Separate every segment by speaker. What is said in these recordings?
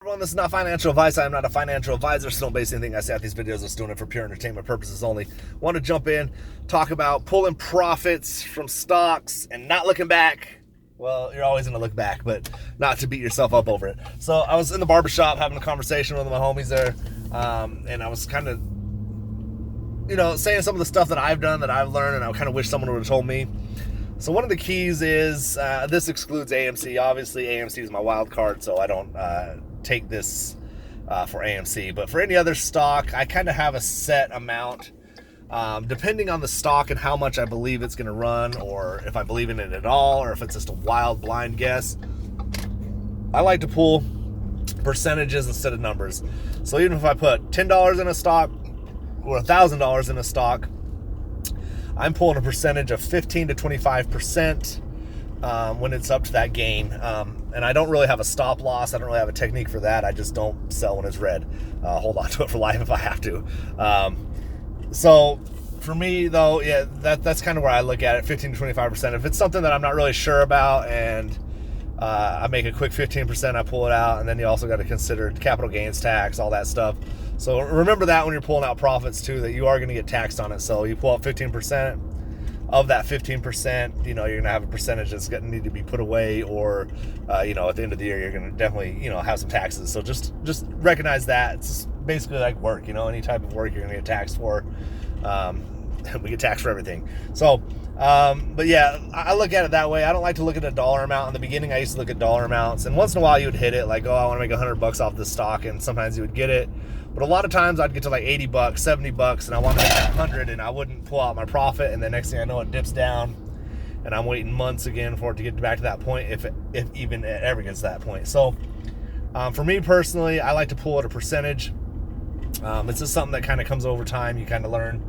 Speaker 1: everyone, this is not financial advice. I am not a financial advisor, so don't base anything I say at these videos. Just doing it for pure entertainment purposes only. Want to jump in, talk about pulling profits from stocks and not looking back. Well, you're always going to look back, but not to beat yourself up over it. So I was in the barbershop having a conversation with my homies there, and I was kind of, saying some of the stuff that I've done, that I've learned, and I kind of wish someone would have told me. So one of the keys is, this excludes AMC. Obviously, AMC is my wild card, so I don't take this for AMC. But for any other stock, I kind of have a set amount, depending on the stock and how much I believe it's going to run, or if I believe in it at all, or if it's just a wild, blind guess. I like to pull percentages instead of numbers. So even if I put $10 in a stock or $1,000 in a stock, I'm pulling a percentage of 15 to 25% when it's up to that gain. And I don't really have a stop loss. I don't really have a technique for that. I just don't sell when it's red. Hold on to it for life if I have to. So for me, though, yeah, that's kind of where I look at it, 15 to 25%. If it's something that I'm not really sure about and I make a quick 15%, I pull it out. And then you also got to consider capital gains tax, all that stuff. So remember that when you're pulling out profits too, that you are going to get taxed on it. So you pull out 15%. Of that 15%, you're going to have a percentage that's going to need to be put away, or at the end of the year, you're going to definitely have some taxes. So just recognize that it's basically like work. Any type of work you're going to get taxed for. We get taxed for everything. So, but yeah, I look at it that way. I don't like to look at a dollar amount. In the beginning, I used to look at dollar amounts, and once in a while you would hit it, like, oh, I want to make $100 off this stock, and sometimes you would get it. But a lot of times I'd get to like $80, $70, and I wanted to make 100, and I wouldn't pull out my profit. And the next thing I know, it dips down, and I'm waiting months again for it to get back to that point, if even it ever gets to that point. So for me personally, I like to pull at a percentage. It's just something that kind of comes over time. You kind of learn.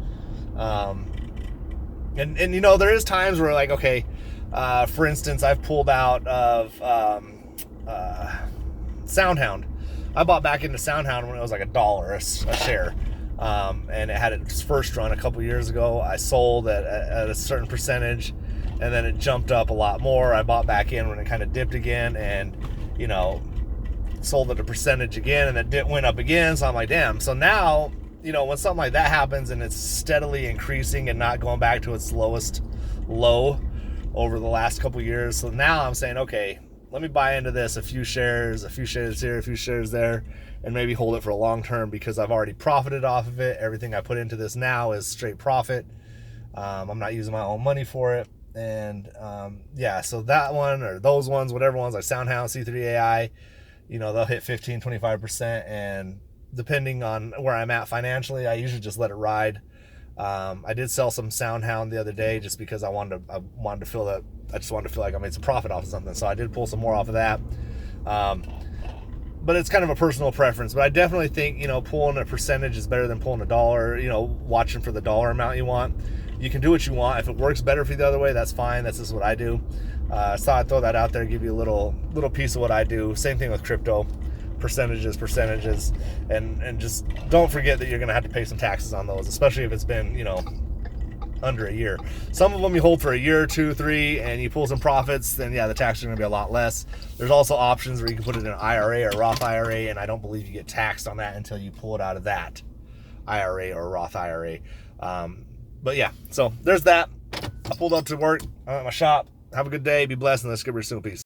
Speaker 1: And there is times where, like, okay, for instance, I've pulled out of SoundHound. I bought back into SoundHound when it was like $1 a share, and it had its first run a couple years ago. I sold at a certain percentage, and then it jumped up a lot more. I bought back in when it kind of dipped again, and sold at a percentage again, and it went up again. So I'm like, damn. So now, when something like that happens and it's steadily increasing and not going back to its lowest low over the last couple years, so now I'm saying, okay, let me buy into this, a few shares here, a few shares there, and maybe hold it for a long term, because I've already profited off of it. Everything I put into this now is straight profit. I'm not using my own money for it. And yeah, so that one, or those ones, whatever ones, like SoundHound, C3AI, they'll hit 15, 25%. And depending on where I'm at financially, I usually just let it ride. I did sell some SoundHound the other day just because I just wanted to feel like I made some profit off of something. So I did pull some more off of that. But it's kind of a personal preference. But I definitely think, pulling a percentage is better than pulling a dollar, watching for the dollar amount you want. You can do what you want. If it works better for you the other way, that's fine. That's just what I do. So I'd throw that out there, give you a little piece of what I do. Same thing with crypto. Percentages, and just don't forget that you're going to have to pay some taxes on those, especially if it's been, under a year. Some of them you hold for a year, 2, 3, and you pull some profits, then yeah, the taxes are going to be a lot less. There's also options where you can put it in an IRA or a Roth IRA, and I don't believe you get taxed on that until you pull it out of that IRA or Roth IRA. But yeah, so there's that. I pulled up to work. I'm at my shop. Have a good day. Be blessed, and let's get rid of peace.